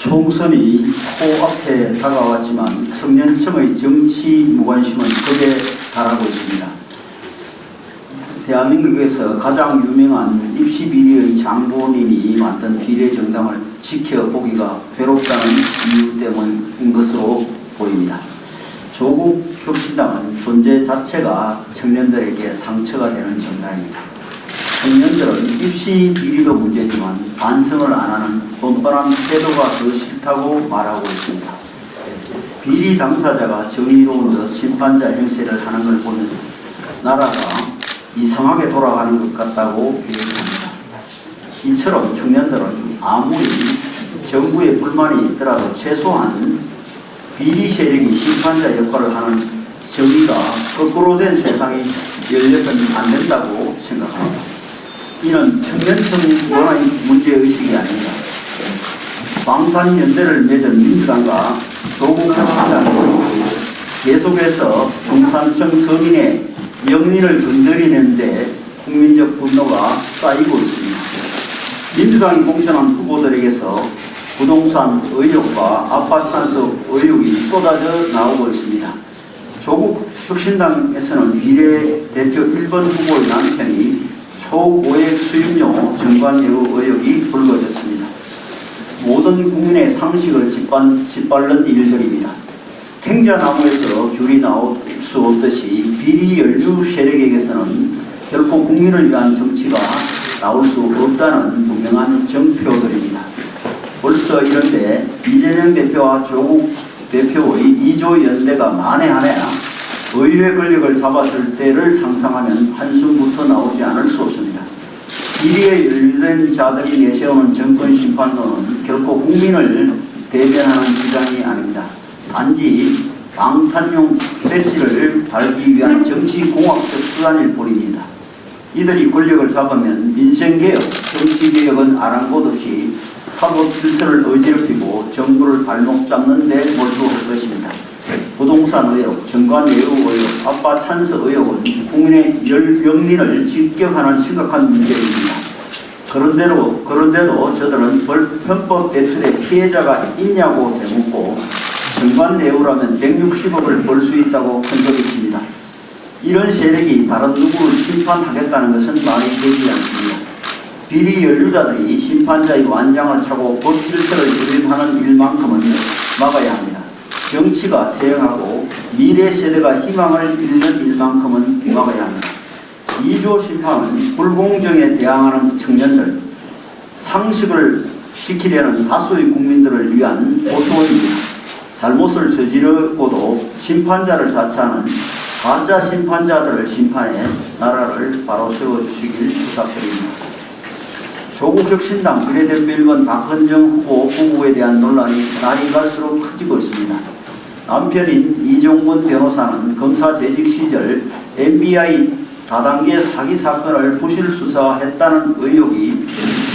총선이 코앞에 다가왔지만 청년층의 정치 무관심은 극에 달하고 있습니다. 대한민국에서 가장 유명한 입시 비리의 장본인이 만든 비례정당을 지켜보기가 괴롭다는 이유 때문인 것으로 보입니다. 조국 혁신당은 존재 자체가 청년들에게 상처가 되는 정당입니다. 청년들은 입시 비리도 문제지만 반성을 안 하는 뻔뻔한 태도가 더 싫다고 말하고 있습니다. 비리 당사자가 정의로운 듯 심판자 행세를 하는 걸 보면 나라가 이상하게 돌아가는 것 같다고 얘기합니다. 이처럼 청년들은 아무리 정부에 불만이 있더라도 최소한 비리 세력이 심판자 역할을 하는 정의가 거꾸로 된 세상이 열려서는 안 된다고 생각합니다. 이는 청년층 원의 문제의식이 아닙니다. 방탄연대를 맺은 민주당과 조국 혁신당이 계속해서 중산층 서민의 명리를 건드리는데 국민적 분노가 쌓이고 있습니다. 민주당이 공천한 후보들에게서 부동산 의혹과 아파트 찬석 의혹이 쏟아져 나오고 있습니다. 조국 혁신당에서는 비례대표 1번 후보의 남편이 초고액 수입료 정관예우 의혹이 불거졌습니다. 모든 국민의 상식을 짓밟는 일들입니다. 탱자나무에서 귤이 나올 수 없듯이 비리 연루 세력에게서는 결코 국민을 위한 정치가 나올 수 없다는 분명한 정표들입니다. 벌써 이런데 이재명 대표와 조국 대표의 2조 연대가 만에 하나야 의회 권력을 잡았을 때를 상상하면 한숨부터 나오지 않을 수 없습니다. 비리에 연루된 자들이 내세우는 정권 심판론은 결코 국민을 대변하는 주장이 아닙니다. 단지 방탄용 배지를 달기 위한 정치공학적 수단일 뿐입니다. 이들이 권력을 잡으면 민생개혁, 정치개혁은 아랑곳 없이 사법 질서를 어지럽히고 정부를 발목 잡는 데 몰두할 것입니다. 부동산 의혹, 정관예우 의혹, 아빠 찬석 의혹은 국민의 명리를 직격하는 심각한 문제입니다. 그런데도 저들은 편법 대출의 피해자가 있냐고 되묻고 정관예우라면 160억을 벌 수 있다고 큰소리칩니다. 이런 세력이 다른 누구를 심판하겠다는 것은 말이 되지 않습니다. 비리 연루자들이 심판자의 완장을 차고 법 질서를 유린하는 일만큼은 막아야 합니다. 정치가 퇴행하고 미래 세대가 희망을 잃는 일만큼은 막아야 합니다. 2조 심판은 불공정에 대항하는 청년들, 상식을 지키려는 다수의 국민들을 위한 보수원입니다. 잘못을 저지르고도 심판자를 자처하는 가짜 심판자들을 심판해 나라를 바로 세워주시길 부탁드립니다. 조국 혁신당 비례대표 1번 박헌정 후보에 대한 논란이 날이 갈수록 커지고 있습니다. 남편인 이종문 변호사는 검사 재직 시절 MBI 다단계 사기 사건을 부실 수사했다는 의혹이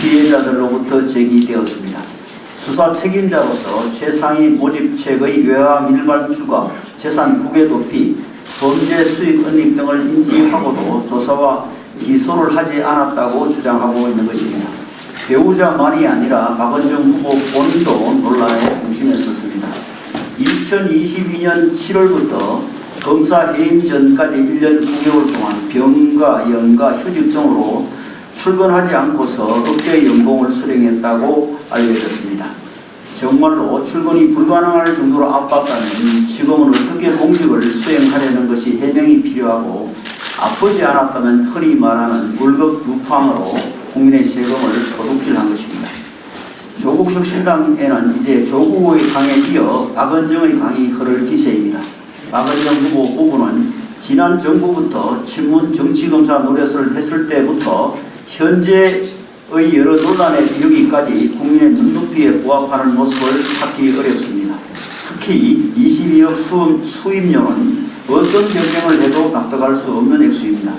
피해자들로부터 제기되었습니다. 수사 책임자로서 최상위 모집책의 외화 밀반출과 재산 부계 도피, 범죄 수익 은닉 등을 인지하고도 조사와 기소를 하지 않았다고 주장하고 있는 것입니다. 배우자만이 아니라 박헌정 후보 본인도 논란의 중심에 섰습니다. 2022년 7월부터 검사 해임 전까지 1년 9개월 동안 병가, 연가, 휴직 등으로 출근하지 않고서 억대 연봉을 수령했다고 알려졌습니다. 정말로 출근이 불가능할 정도로 아팠다면 지금은 어떻게 공직을 수행하려는 것이 해명이 필요하고 아프지 않았다면 흔히 말하는 월급 루팡으로 국민의 세금을 도둑질한 것입니다. 조국 혁신당에는 이제 조국의 강에 이어 박헌정의 강이 흐를 기세입니다. 박헌정 후보 부부는 지난 정부부터 친문 정치검사 노릇을 했을 때부터 현재의 여러 논란에 이르기까지 국민의 눈높이에 부합하는 모습을 찾기 어렵습니다. 특히 22억 수입료는 어떤 변경을 해도 납득할 수 없는 액수입니다.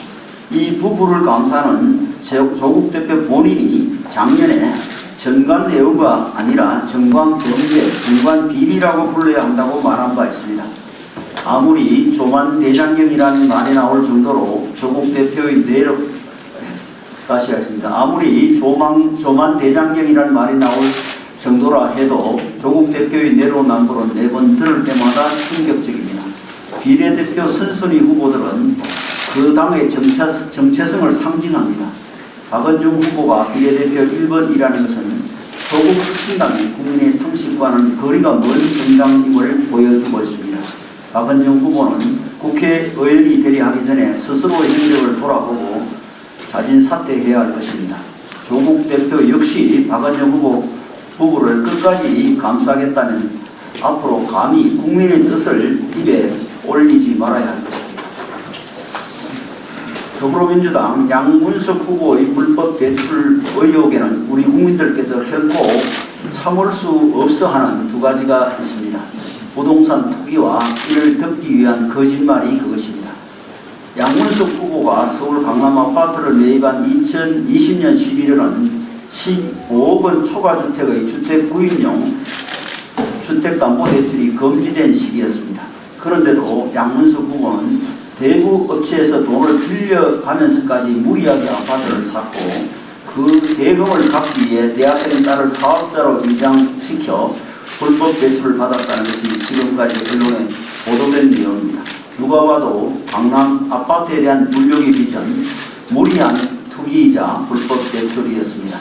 이 부부를 감사는 조국 대표 본인이 작년에 정관예우가 아니라 정관범죄, 정관비리라고 불러야 한다고 말한 바 있습니다. 아무리 조만대장경이라는 말이 나올 정도로 조국 대표의 내력, 다시 하겠습니다. 아무리 조만대장경이라는 말이 나올 정도라 해도 조국 대표의 내로남불은 매번 들을 때마다 충격적입니다. 비례대표 선순위 후보들은 그 당의 정체성을 상징합니다. 박원중 후보가 비례대표 1번이라는 것은 조국 혁신당이 국민의 상식과는 거리가 먼 정당임을 보여주고 있습니다. 박원중 후보는 국회의원이 되려 하기 전에 스스로의 행적을 돌아보고 자진 사퇴해야 할 것입니다. 조국 대표 역시 박원중 후보를 끝까지 감싸겠다면 앞으로 감히 국민의 뜻을 입에 올리지 말아야 할 것입니다. 더불어민주당 양문석 후보의 불법 대출 의혹에는 우리 국민들께서 결코 참을 수 없어 하는 두 가지가 있습니다. 부동산 투기와 이를 덮기 위한 거짓말이 그것입니다. 양문석 후보가 서울 강남 아파트를 매입한 2020년 11월은 15억 원 초과주택의 주택 구입용 주택담보대출이 금지된 시기였습니다. 그런데도 양문석 후보는 대구 업체에서 돈을 빌려가면서까지 무리하게 아파트를 샀고 그 대금을 갚기 위해 대학생 딸을 사업자로 위장시켜 불법 대출을 받았다는 것이 지금까지 언론에 보도된 내용입니다. 누가 봐도 강남 아파트에 대한 물욕의 빚은 무리한 투기이자 불법 대출이었습니다.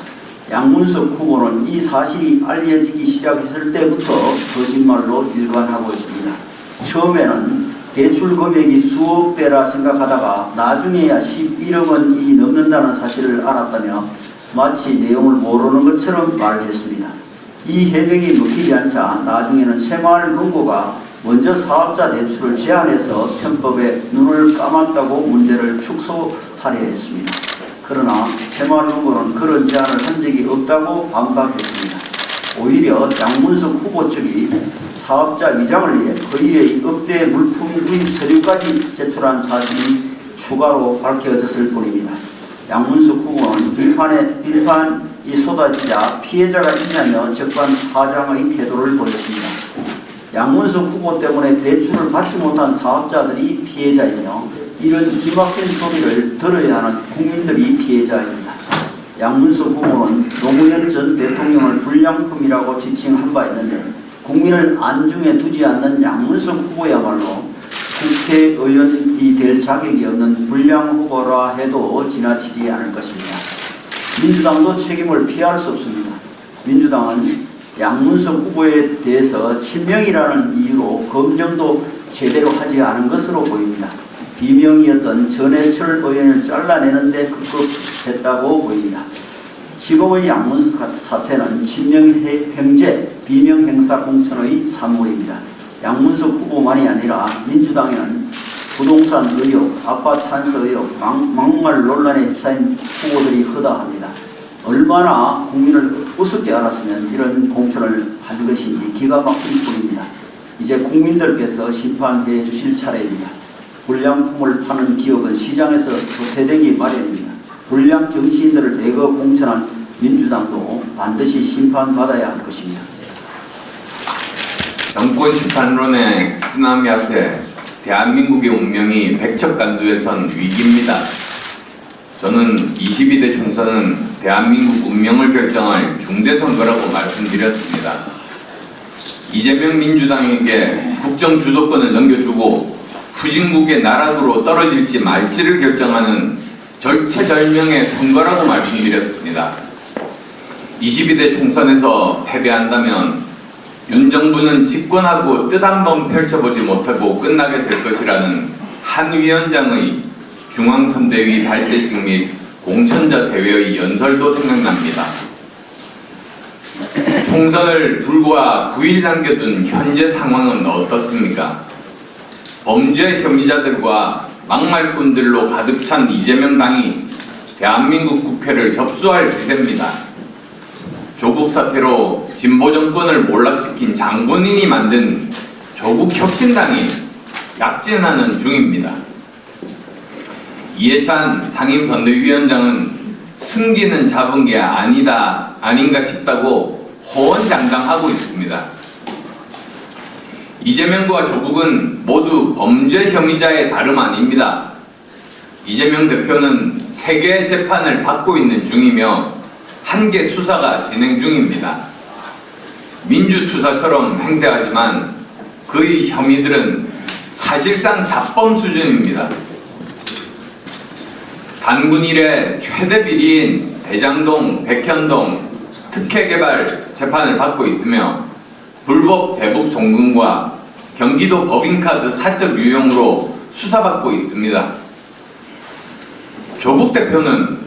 양문석 후보는 이 사실이 알려지기 시작했을 때부터 거짓말로 일관하고 있습니다. 처음에는 대출 금액이 수억 대라 생각하다가 나중에야 11억 원이 넘는다는 사실을 알았다며 마치 내용을 모르는 것처럼 말했습니다. 이 해명이 먹히지 않자 나중에는 새마을금고가 먼저 사업자 대출을 제한해서 편법에 눈을 감았다고 문제를 축소하려 했습니다. 그러나 새마을금고는 그런 제안을 한 적이 없다고 반박했습니다. 오히려 양문석 후보 측이 사업자 위장을 위해 거의의 억대 물품 구입 서류까지 제출한 사실이 추가로 밝혀졌을 뿐입니다. 양문석 후보는 비판이 쏟아지자 피해자가 있냐며 적반하장의 태도를 보였습니다. 양문석 후보 때문에 대출을 받지 못한 사업자들이 피해자이며 이런 기막힌 소리를 들어야 하는 국민들이 피해자입니다. 양문석 후보는 노무현 전 대통령을 불량품이라고 지칭한 바 있는데 국민을 안중에 두지 않는 양문석 후보야말로 국회의원이 될 자격이 없는 불량 후보라 해도 지나치지 않을 것입니다. 민주당도 책임을 피할 수 없습니다. 민주당은 양문석 후보에 대해서 친명이라는 이유로 검증도 제대로 하지 않은 것으로 보입니다. 비명이었던 전해철 의원을 잘라내는데 급급했다고 보입니다. 지금의 양문석 사태는 친명행제, 비명행사 공천의 산물입니다. 양문석 후보만이 아니라 민주당에는 부동산 의혹, 아빠 찬스 의혹, 막말 논란에 휩싸인 후보들이 허다합니다. 얼마나 국민을 우습게 알았으면 이런 공천을 한 것인지 기가 막힐 뿐입니다. 이제 국민들께서 심판해 주실 차례입니다. 불량품을 파는 기업은 시장에서 도태되기 마련입니다. 불량 정치인들을 대거 공천한 민주당도 반드시 심판받아야 할 것입니다. 정권 심판론의 쓰나미 앞에 대한민국의 운명이 백척간두에 선 위기입니다. 저는 22대 총선은 대한민국 운명을 결정할 중대선거라고 말씀드렸습니다. 이재명 민주당에게 국정 주도권을 넘겨주고 후진국의 나락으로 떨어질지 말지를 결정하는 절체절명의 선거라고 말씀드렸습니다. 22대 총선에서 패배한다면 윤 정부는 집권하고 뜻 한번 펼쳐보지 못하고 끝나게 될 것이라는 한 위원장의 중앙선대위 발대식 및 공천자 대회의 연설도 생각납니다. 총선을 불과 9일 남겨둔 현재 상황은 어떻습니까? 범죄 혐의자들과 막말꾼들로 가득 찬 이재명 당이 대한민국 국회를 접수할 기세입니다. 조국 사태로 진보 정권을 몰락시킨 장본인이 만든 조국 혁신당이 약진하는 중입니다. 이해찬 상임선대위원장은 승기는 잡은 게 아닌가 싶다고 호언장담하고 있습니다. 이재명과 조국은 모두 범죄 혐의자의 다름 아닙니다. 이재명 대표는 3개의 재판을 받고 있는 중이며 1개 수사가 진행 중입니다. 민주투사처럼 행세하지만 그의 혐의들은 사실상 자범 수준입니다. 단군 이래 최대 비리인 대장동, 백현동 특혜개발 재판을 받고 있으며 불법 대북 송금과 경기도 법인카드 사적 유용으로 수사받고 있습니다. 조국 대표는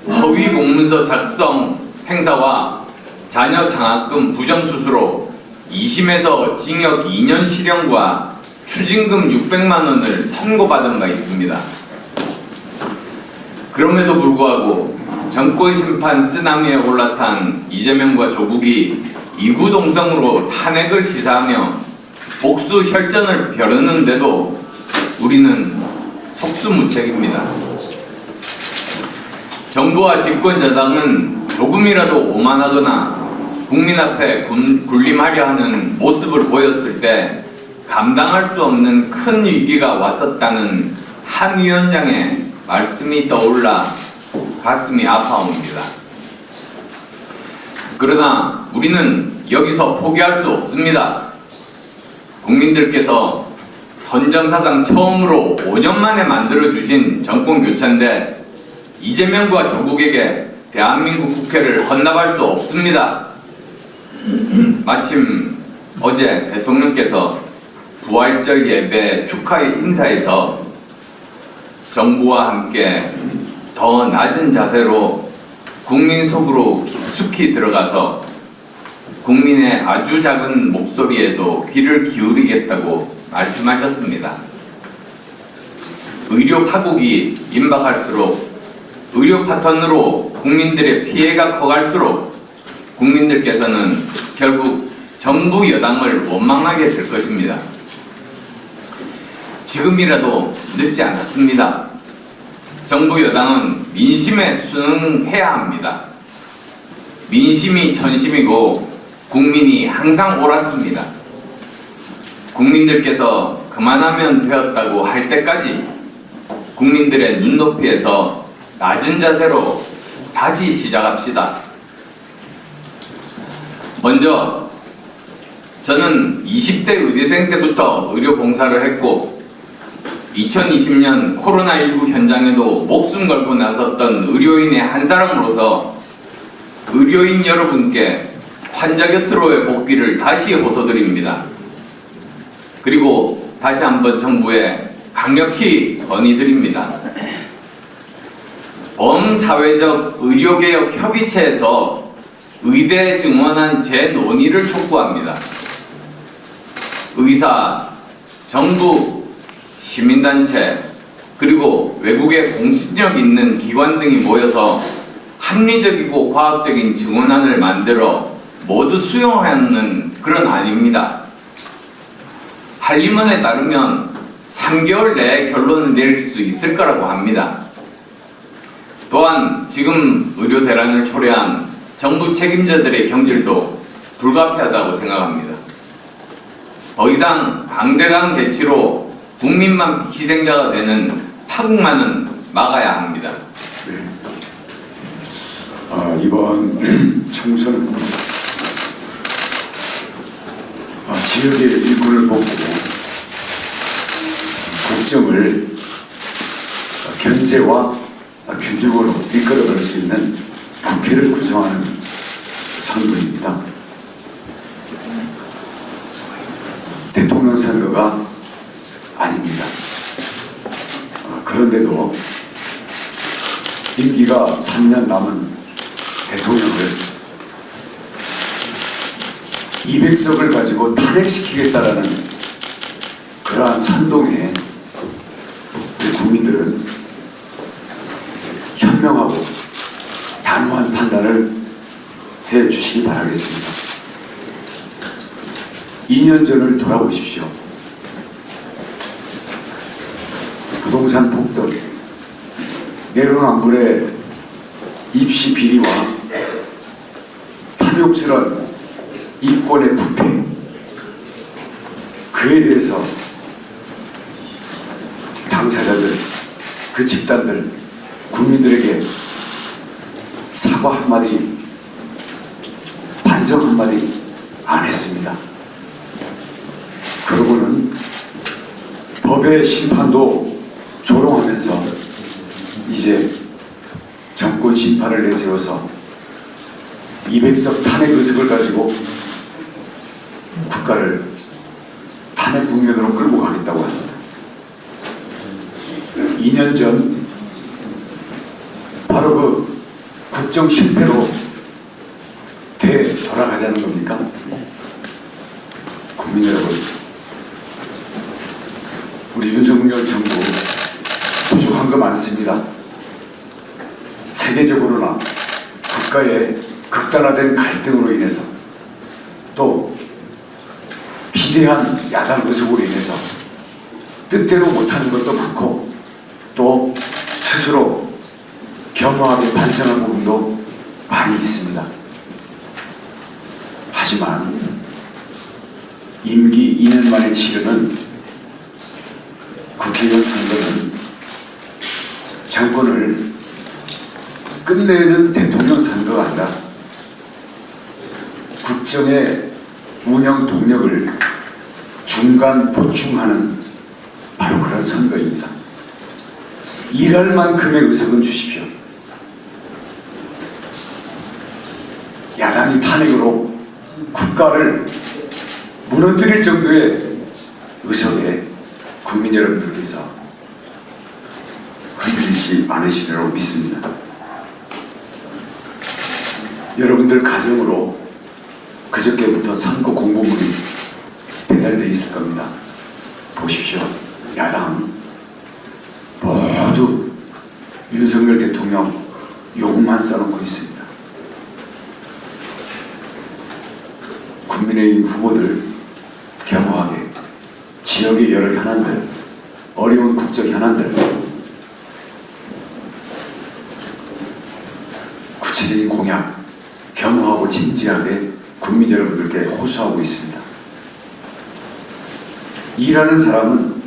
허위 공문서 작성 행사와 자녀 장학금 부정수수로 2심에서 징역 2년 실형과 추징금 600만 원을 선고받은 바 있습니다. 그럼에도 불구하고 정권심판 쓰나미에 올라탄 이재명과 조국이 이구동성으로 탄핵을 시사하며 복수 혈전을 벼르는데도 우리는 속수무책입니다. 정부와 집권여당은 조금이라도 오만하거나 국민 앞에 군림하려 하는 모습을 보였을 때 감당할 수 없는 큰 위기가 왔었다는 한 위원장의 말씀이 떠올라 가슴이 아파옵니다. 그러나 우리는 여기서 포기할 수 없습니다. 국민들께서 헌정사상 처음으로 5년 만에 만들어주신 정권교체인데 이재명과 조국에게 대한민국 국회를 헌납할 수 없습니다. 마침 어제 대통령께서 부활절 예배 축하의 인사에서 정부와 함께 더 낮은 자세로 국민 속으로 깊숙이 들어가서 국민의 아주 작은 목소리에도 귀를 기울이겠다고 말씀하셨습니다. 의료 파국이 임박할수록 의료 파탄으로 국민들의 피해가 커갈수록 국민들께서는 결국 정부 여당을 원망하게 될 것입니다. 지금이라도 늦지 않았습니다. 정부 여당은 민심에 순응해야 합니다. 민심이 천심이고 국민이 항상 옳았습니다. 국민들께서 그만하면 되었다고 할 때까지 국민들의 눈높이에서 낮은 자세로 다시 시작합시다. 먼저 저는 20대 의대생 때부터 의료 봉사를 했고 2020년 코로나19 현장에도 목숨 걸고 나섰던 의료인의 한 사람으로서 의료인 여러분께 환자 곁으로의 복귀를 다시 호소드립니다. 그리고 다시 한번 정부에 강력히 건의드립니다. 범사회적 의료개혁 협의체에서 의대 증원안 재논의를 촉구합니다. 의사, 정부, 시민단체, 그리고 외국의 공신력 있는 기관 등이 모여서 합리적이고 과학적인 증언안을 만들어 모두 수용하는 그런 안입니다. 한림원에 따르면 3개월 내에 결론을 내릴 수 있을 거라고 합니다. 또한 지금 의료 대란을 초래한 정부 책임자들의 경질도 불가피하다고 생각합니다. 더 이상 강대강 대치로 국민만 희생자가 되는 파국만은 막아야 합니다. 네. 이번 총선은 지역의 일꾼을 뽑고 국정을 견제와 균형으로 이끌어갈 수 있는 국회를 구성하는 선거입니다. 대통령 선거가 아닙니다. 그런데도 임기가 3년 남은 대통령을 200석을 가지고 탄핵시키겠다라는 그러한 선동에 우리 국민들은 현명하고 단호한 판단을 해주시기 바라겠습니다. 2년 전을 돌아보십시오. 부동산 폭등, 내로남불의 입시 비리와 탐욕스러운 이권의 부패, 그에 대해서 당사자들, 그 집단들, 국민들에게 사과 한마디, 반성 한마디 안 했습니다. 그러고는 법의 심판도 조롱하면서 이제 정권 심판을 내세워서 200석 탄핵 의석을 가지고 국가를 탄핵 국면으로 끌고 가겠다고 합니다. 2년 전 바로 그 국정 실패로 돌아가자는 겁니까? 국민 여러분, 우리 윤석열 정부 부족한 거 많습니다. 세계적으로나 국가의 극단화된 갈등으로 인해서 또 비대한 야당 의석으로 인해서 뜻대로 못하는 것도 많고 또 스스로 겸허하게 반성한 부분도 많이 있습니다. 하지만 임기 2년 만에 치르는 국회의원 선거는 정권을 끝내는 대통령 선거가 아니라 국정의 운영 동력을 중간 보충하는 바로 그런 선거입니다. 일할 만큼의 의석은 주십시오. 야당이 탄핵으로 국가를 무너뜨릴 정도의 의석에 국민 여러분들께서 흔들리지 않으시리라고 믿습니다. 여러분들 가정으로 그저께부터 선거 공보물이 배달되어 있을 겁니다. 보십시오. 야당 모두 윤석열 대통령 욕만 써놓고 있습니다. 국민의힘 후보들 겸허하게 지역의 여러 현안들, 어려운 국적 현안들, 구체적인 공약 겸허하고 진지하게 국민 여러분들께 호소하고 있습니다. 일하는 사람은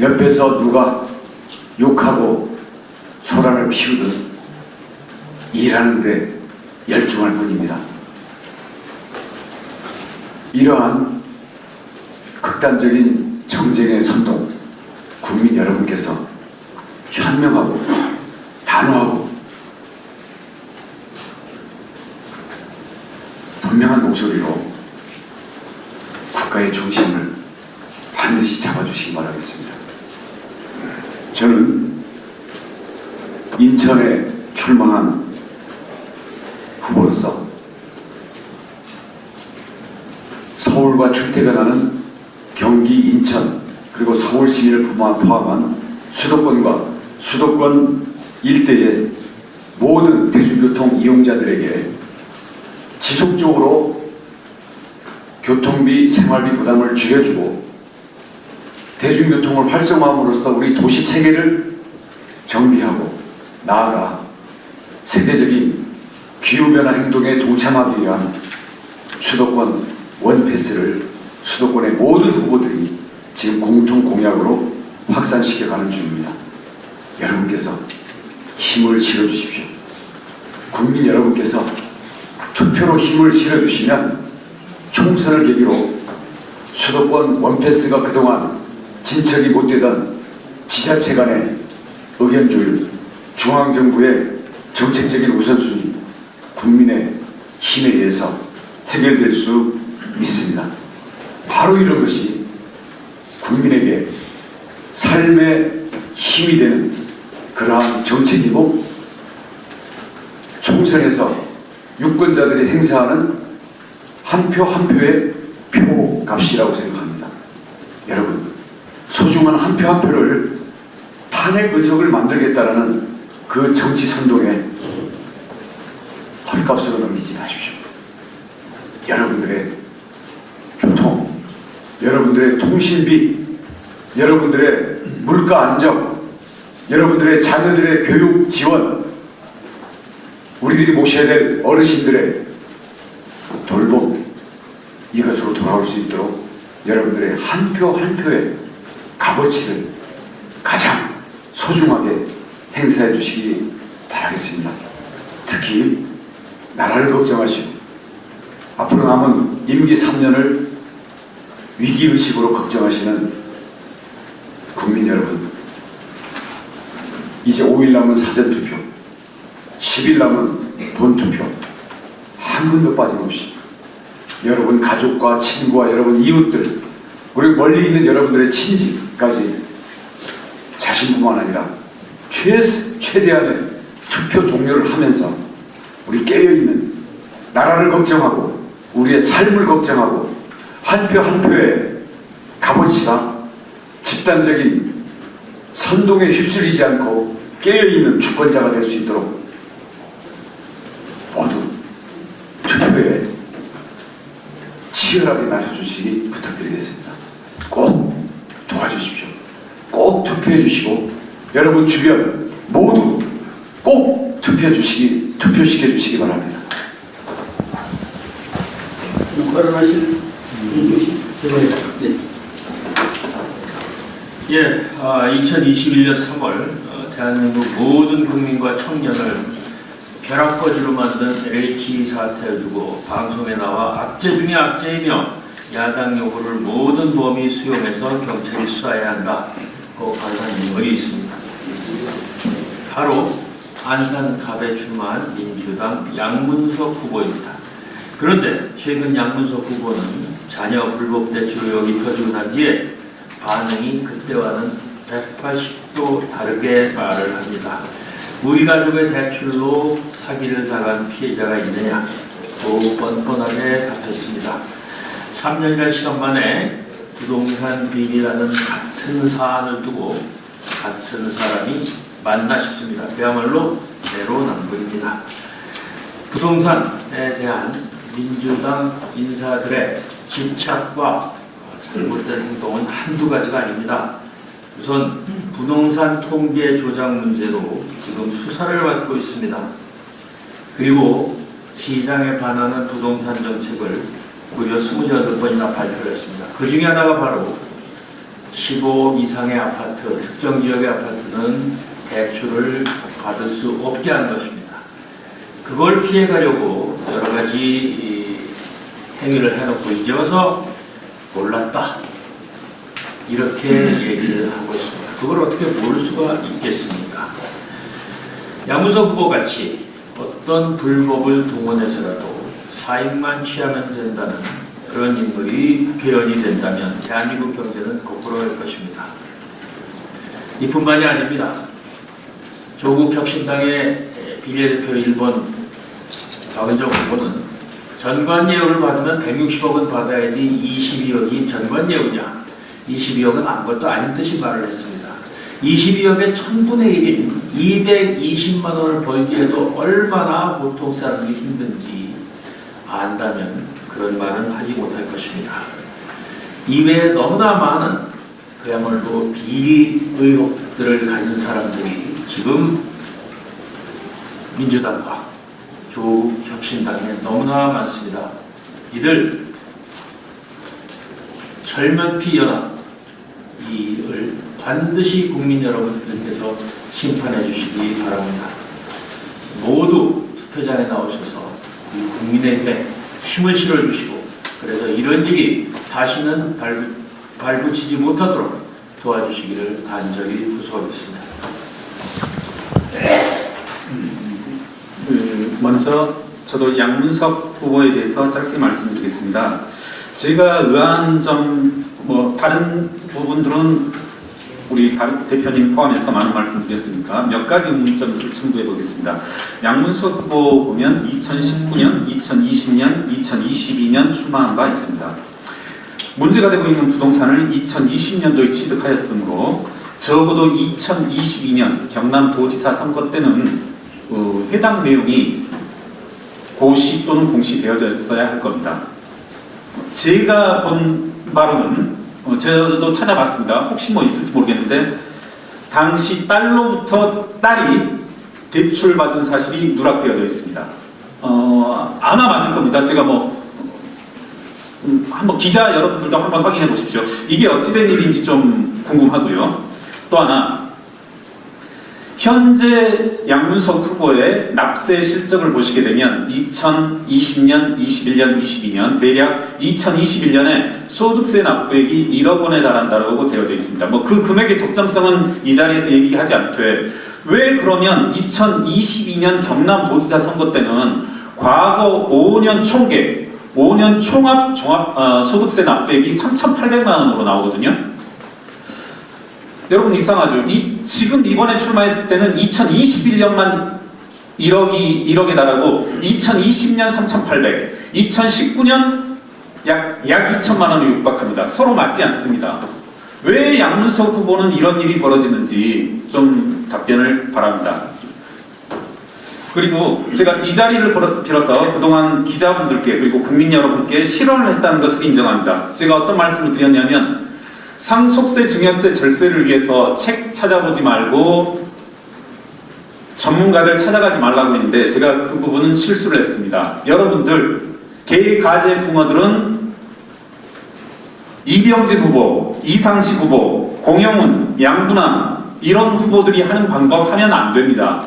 옆에서 누가 욕하고 소란을 피우든 일하는데 열중할 뿐입니다. 이러한 극단적인 정쟁의 선동, 국민 여러분께서 현명하고 단호하고 분명한 목소리로 국가의 중심을 반드시 잡아주시기 바라겠습니다. 저는 인천에 출마한 후보로서 서울과 출퇴근하는 경기, 인천 그리고 서울 시민을 포함한 수도권과 수도권 일대의 모든 대중교통 이용자들에게 지속적으로 교통비, 생활비 부담을 줄여주고 대중교통을 활성화함으로써 우리 도시 체계를 정비하고 나아가 세계적인 기후변화 행동에 동참하기 위한 수도권 원패스를 수도권의 모든 후보들이 지금 공통 공약으로 확산시켜가는 중입니다. 여러분께서 힘을 실어주십시오. 국민 여러분께서 투표로 힘을 실어주시면 총선을 계기로 수도권 원패스가 그동안 진척이 못되던 지자체 간의 의견 조율, 중앙정부의 정책적인 우선순위, 국민의 힘에 의해서 해결될 수 있습니다. 바로 이런 것이 국민에게 삶의 힘이 되는 그러한 정책이고 총선에서 유권자들이 행사하는 한 표 한 표의 표값이라고 생각합니다. 여러분, 소중한 한 표 한 표를 탄핵 의석을 만들겠다라는 그 정치 선동에 헐값으로 넘기지 마십시오. 여러분들의 교통, 여러분들의 통신비, 여러분들의 물가 안정, 여러분들의 자녀들의 교육 지원, 우리들이 모셔야 될 어르신들의 돌봄, 이것으로 돌아올 수 있도록 여러분들의 한 표 한 표의 값어치를 가장 소중하게 행사해 주시기 바라겠습니다. 특히 나라를 걱정하시고 앞으로 남은 임기 3년을 위기의식으로 걱정하시는 국민 여러분, 이제 5일 남은 사전투표, 10일 남은 본투표, 한 분도 빠짐없이 여러분 가족과 친구와 여러분 이웃들, 그리고 멀리 있는 여러분들의 친지까지 자신뿐만 아니라 최대한의 투표 동료를 하면서 우리 깨어있는 나라를 걱정하고 우리의 삶을 걱정하고 한 표 한 표의 값어치가 집단적인 선동에 휩쓸리지 않고 깨어있는 주권자가 될 수 있도록 모두 투표에 치열하게 나서주시기 부탁드리겠습니다. 꼭 도와주십시오. 꼭 투표해 주시고 여러분 주변 모두 꼭 투표시켜 주시기 바랍니다. 발언하실 윤주식 네. 예, 2021년 3월 대한민국 모든 국민과 청년을 벼락거지로 만든 LH 사태를 두고 방송에 나와 악재 중에 악재이며 야당 요구를 모든 범위 수용해서 경찰이 수사해야 한다고 발언한 인물이 있습니다. 바로 안산갑에 출마한 민주당 양문석 후보입니다. 그런데 최근 양문석 후보는 자녀 불법 대출 의혹이 터지고 난 뒤에 반응이 그때와는 180도 다르게 말을 합니다. 우리 가족의 대출로 사기를 당한 피해자가 있느냐? 또 뻔뻔하게 답했습니다. 3년이라는 시간 만에 부동산 비리라는 같은 사안을 두고 같은 사람이 맞나 싶습니다. 그야말로 내로남불입니다. 부동산에 대한 민주당 인사들의 집착과 잘못된 행동은 한두 가지가 아닙니다. 우선 부동산 통계 조작 문제로 지금 수사를 받고 있습니다. 그리고 시장에 반하는 부동산 정책을 무려 28번이나 발표를 했습니다. 그 중에 하나가 바로 15 이상의 아파트, 특정 지역의 아파트는 대출을 받을 수 없게 하는 것입니다. 그걸 피해가려고 여러 가지 행위를 해놓고 이제 와서 몰랐다 이렇게 얘기를 하고 있습니다. 그걸 어떻게 모를 수가 있겠습니까? 양문석 후보같이 어떤 불법을 동원해서라도 사익만 취하면 된다는 그런 인물이 국회의원이 된다면 대한민국 경제는 거꾸로 갈 것입니다. 이뿐만이 아닙니다. 조국 혁신당의 비례대표 1번 박은정 후보는 전관예우를 받으면 160억은 받아야지 22억이 전관예우냐, 22억은 아무것도 아닌 듯이 말을 했습니다. 22억의 1000분의 1인 220만 원을 벌기에도 얼마나 보통 사람들이 힘든지 안다면 그런 말은 하지 못할 것입니다. 이외에 너무나 많은 그야말로 비리 의혹들을 가진 사람들이 지금 민주당과 조국 혁신당에 너무나 많습니다. 이들 철면피 연합 이를 반드시 국민 여러분들께서 심판해 주시기 바랍니다. 모두 투표장에 나오셔서 이 국민에게 힘을 실어주시고 그래서 이런 일이 다시는 발붙이지 못하도록 도와주시기를 간절히 호소하겠습니다. 먼저 저도 양문석 후보에 대해서 짧게 말씀드리겠습니다. 제가 의아한 점, 다른 부분들은 우리 대표님 포함해서 많은 말씀드렸으니까 몇 가지 의문점을 첨부해 보겠습니다. 양문석 후보 보면 2019년, 2020년, 2022년 출마한 바 있습니다. 문제가 되고 있는 부동산을 2020년도에 취득하였으므로 적어도 2022년 경남도지사 선거 때는 해당 내용이 고시 또는 공시되어졌어야 할 겁니다. 제가 본 바로는 저도 찾아봤습니다. 혹시 있을지 모르겠는데 당시 딸로부터 딸이 대출받은 사실이 누락되어져 있습니다. 아마 맞을 겁니다. 제가 한번 기자 여러분들도 한번 확인해 보십시오. 이게 어찌된 일인지 좀 궁금하고요. 또 하나 현재 양문석 후보의 납세 실적을 보시게 되면 2020년, 21년, 22년 대략 2021년에 소득세 납부액이 1억 원에 달한다고 되어져 있습니다. 뭐 그 금액의 적정성은 이 자리에서 얘기하지 않되 왜 그러면 2022년 경남도지사 선거 때는 과거 5년 총계 5년 총합 소득세 납부액이 3,800만 원으로 나오거든요. 여러분 이상하죠? 지금 이번에 출마했을 때는 2021년만 1억에 달하고 2020년 3,800, 2019년 약 2천만 원에 육박합니다. 서로 맞지 않습니다. 왜 양문석 후보는 이런 일이 벌어지는지 좀 답변을 바랍니다. 그리고 제가 이 자리를 빌어서 그동안 기자분들께 그리고 국민 여러분께 실언을 했다는 것을 인정합니다. 제가 어떤 말씀을 드렸냐면 상속세, 증여세, 절세를 위해서 책 찾아보지 말고 전문가들 찾아가지 말라고 했는데 제가 그 부분은 실수를 했습니다. 여러분들 개가제 붕어들은 이병진 후보, 이상식 후보, 공영훈, 양분남 이런 후보들이 하는 방법 하면 안 됩니다.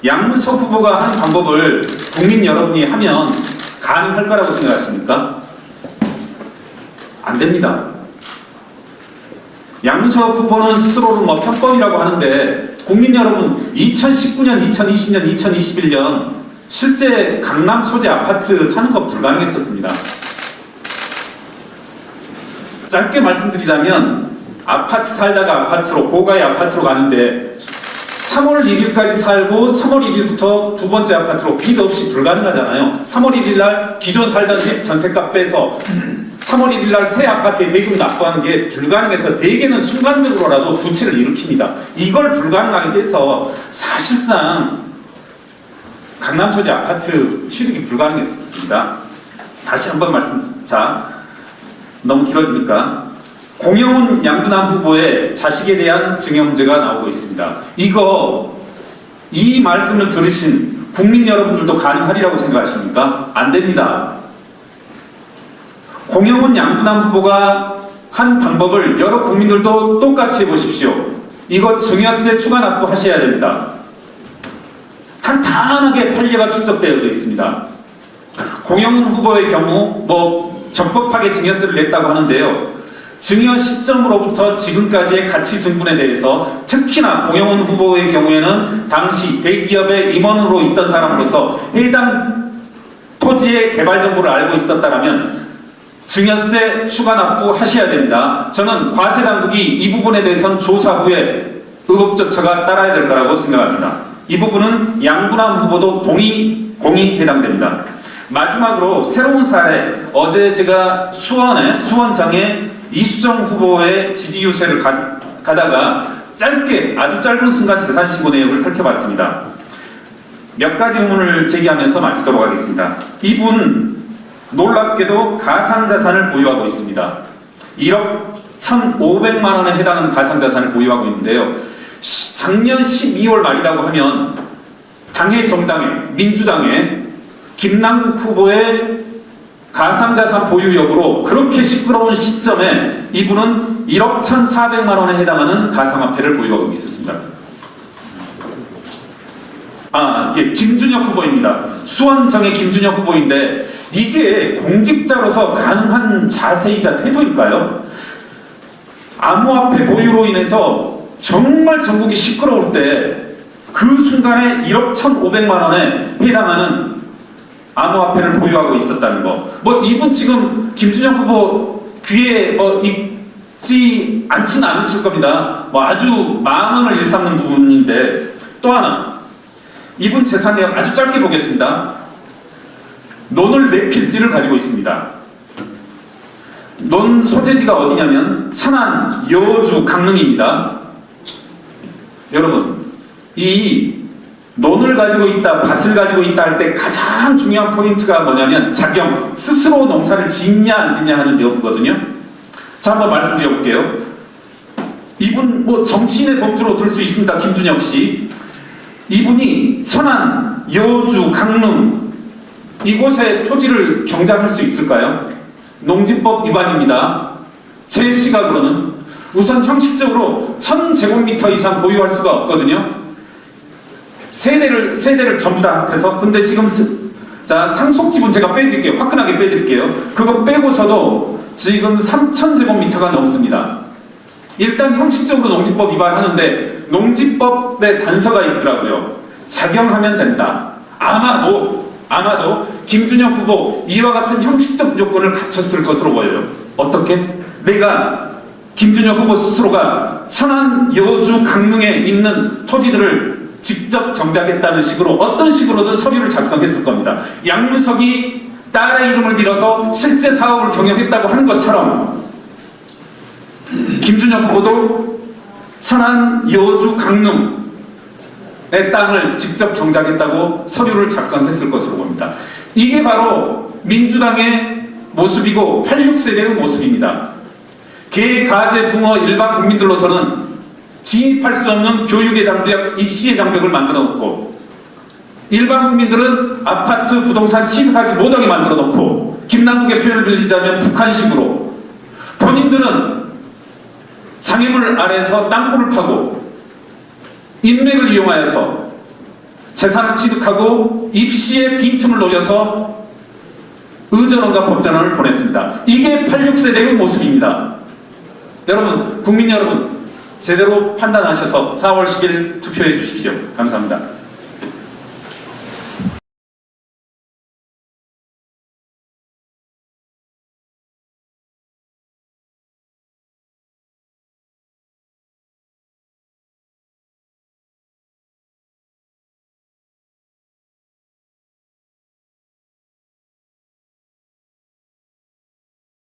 양문석 후보가 하는 방법을 국민 여러분이 하면 가능할 거라고 생각하십니까? 안 됩니다. 양문석 후보는 스스로를 뭐 편법이라고 하는데 국민 여러분 2019년, 2020년, 2021년 실제 강남 소재 아파트 사는 거 불가능했었습니다. 짧게 말씀드리자면 아파트 살다가 아파트로 고가의 아파트로 가는데 3월 1일까지 살고 3월 1일부터 두 번째 아파트로 빚 없이 불가능하잖아요. 3월 1일 날 기존 살던 집 전세값 빼서 3월 1일 날 새 아파트에 대금 납부하는 게 불가능해서 대개는 순간적으로라도 부채를 일으킵니다. 이걸 불가능하게 해서 사실상 강남 소재 아파트 취득이 불가능했습니다. 다시 한번 너무 길어지니까 공영훈 양분남 후보의 자식에 대한 증여 문제가 나오고 있습니다. 이 말씀을 들으신 국민 여러분들도 가능하리라고 생각하십니까? 안 됩니다. 공영훈 양분남 후보가 한 방법을 여러 국민들도 똑같이 해보십시오. 이거 증여세 추가 납부하셔야 됩니다. 탄탄하게 판례가 축적되어져 있습니다. 공영훈 후보의 경우 적법하게 증여세를 냈다고 하는데요. 증여 시점으로부터 지금까지의 가치 증분에 대해서 특히나 공영훈 후보의 경우에는 당시 대기업의 임원으로 있던 사람으로서 해당 토지의 개발 정보를 알고 있었다면 증여세 추가 납부하셔야 됩니다. 저는 과세 당국이 이 부분에 대해서는 조사 후에 의법조처가 따라야 될 거라고 생각합니다. 이 부분은 양분남 후보도 공이 해당됩니다. 마지막으로 새로운 사례, 어제 제가 수원장에 이수정 후보의 지지 유세를 가다가 아주 짧은 순간 재산신고 내역을 살펴봤습니다. 몇 가지 의문을 제기하면서 마치도록 하겠습니다. 이분 놀랍게도 가상자산을 보유하고 있습니다. 1억 1,500만 원에 해당하는 가상자산을 보유하고 있는데요. 작년 12월 말이라고 하면 당의 정당의 민주당의 김남국 후보의 가상자산 보유 여부로 그렇게 시끄러운 시점에 이분은 1억 1,400만 원에 해당하는 가상화폐를 보유하고 있었습니다. 이게 김준혁 후보입니다. 수원정의 김준혁 후보인데 이게 공직자로서 가능한 자세이자 태도일까요? 암호화폐 보유로 인해서 정말 전국이 시끄러울 때 그 순간에 1억 1,500만 원에 해당하는 암호화폐를 보유하고 있었다는 거. 이분 지금 김준혁 후보 귀에 익지 않지는 않으실 겁니다. 아주 망언을 일삼는 부분인데 또 하나 이분 재산 내역 아주 짧게 보겠습니다. 논을 4필지를 가지고 있습니다. 논 소재지가 어디냐면 천안, 여주, 강릉입니다. 여러분 이 논을 가지고 있다, 밭을 가지고 있다 할 때 가장 중요한 포인트가 뭐냐면 자경, 스스로 농사를 짓냐 안 짓냐 하는 여부거든요. 자, 한번 말씀드려볼게요. 이분 정치인의 범주로 들 수 있습니다. 김준혁 씨. 이분이 천안, 여주, 강릉 이곳에 토지를 경작할 수 있을까요? 농지법 위반입니다. 제 시각으로는 우선 형식적으로 1,000제곱미터 이상 보유할 수가 없거든요. 세대를 전부 다 합해서 근데 지금 자 상속지분 제가 빼드릴게요. 화끈하게 빼드릴게요. 그거 빼고서도 지금 3,000제곱미터가 넘습니다. 일단 형식적으로 농지법 위반하는데 농지법에 단서가 있더라고요. 작용하면 된다. 아마도 김준혁 후보 이와 같은 형식적 조건을 갖췄을 것으로 보여요. 어떻게? 내가 김준혁 후보 스스로가 천안, 여주, 강릉에 있는 토지들을 직접 경작했다는 식으로 어떤 식으로든 서류를 작성했을 겁니다. 양무석이 딸의 이름을 빌어서 실제 사업을 경영했다고 하는 것처럼 김준혁 후보도 천안, 여주, 강릉의 땅을 직접 경작했다고 서류를 작성했을 것으로 봅니다. 이게 바로 민주당의 모습이고 86세대의 모습입니다. 개, 가재, 붕어 일반 국민들로서는 진입할 수 없는 교육의 장벽, 입시의 장벽을 만들어 놓고 일반 국민들은 아파트, 부동산 취득하지 못하게 만들어 놓고 김남국의 표현을 빌리자면 북한식으로 본인들은 장애물 아래에서 땅굴을 파고 인맥을 이용하여서 재산을 취득하고 입시의 빈틈을 노려서 의전원과 법전원을 보냈습니다. 이게 86세대의 모습입니다. 여러분, 국민 여러분 제대로 판단하셔서 4월 10일 투표해 주십시오. 감사합니다.